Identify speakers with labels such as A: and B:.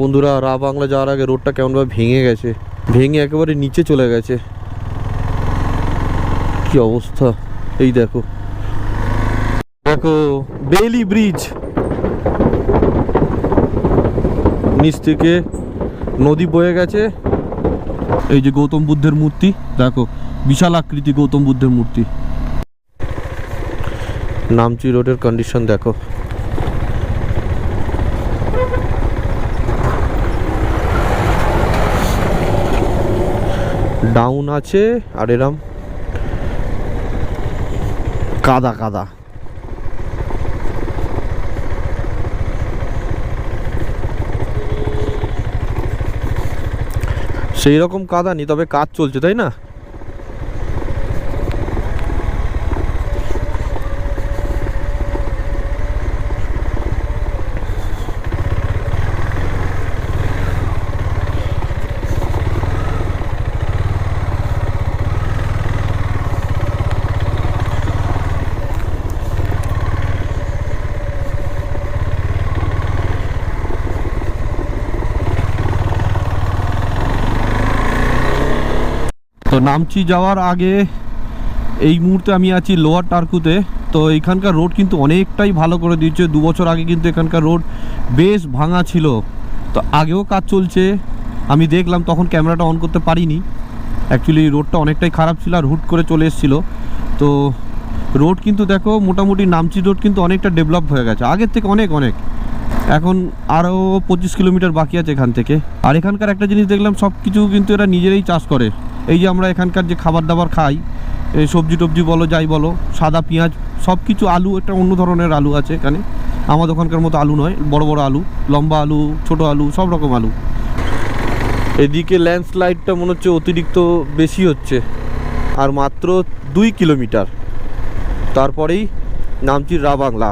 A: বন্ধুরা রা বাংলা যাওয়ার আগে রোডটা কেমনভাবে ভেঙে গেছে, ভেঙে একেবারে নিচে চলে গেছে। কি অবস্থা, এই দেখো দেখো বেইলি ব্রিজ, নিচ থেকে নদী বয়ে গেছে। এই যে গৌতম বুদ্ধের মূর্তি দেখো, বিশাল আকৃতি গৌতম বুদ্ধের মূর্তি। নামচি রোডের কন্ডিশন দেখো, ডাউন আছে আর এরম কাদা কাদা। সেই রকম কাদা নি, তবে কাজ চলছে তাই না। তো নামচি যাওয়ার আগে এই মুহূর্তে আমি আছি লোয়ার টারকুতে। তো এখানকার রোড কিন্তু অনেকটাই ভালো করে দিয়েছে। 2 বছর আগে কিন্তু এখানকার রোড বেশ ভাঙা ছিল। তো আগেও কাজ চলছে, আমি দেখলাম, তখন ক্যামেরাটা অন করতে পারিনি। অ্যাকচুয়ালি রোডটা অনেকটাই খারাপ ছিল আর হুট করে চলে এসেছিলো। তো রোড কিন্তু দেখো মোটামুটি নামচি রোড কিন্তু অনেকটা ডেভেলপ হয়ে গেছে আগের থেকে, অনেক অনেক। এখন আরও 25 কিলোমিটার বাকি আছে এখান থেকে। আর এখানকার একটা জিনিস দেখলাম, সব কিছু কিন্তু এরা নিজেরাই চাষ করে। এই যে আমরা এখানকার যে খাবার দাবার খাই, সবজি টবজি বলো যাই বলো, সাদা পেঁয়াজ সব কিছু, আলু একটা অন্য ধরনের আলু আছে এখানে, আমাদের ওখানকার মতো আলু নয়, বড় বড় আলু, লম্বা আলু, ছোট আলু, সব রকম আলু। এদিকে ল্যান্ডস্লাইডটা মনে হচ্ছে অতিরিক্ত বেশি হচ্ছে। আর মাত্র 2 কিলোমিটার, তারপরেই নামচির রা বাংলা।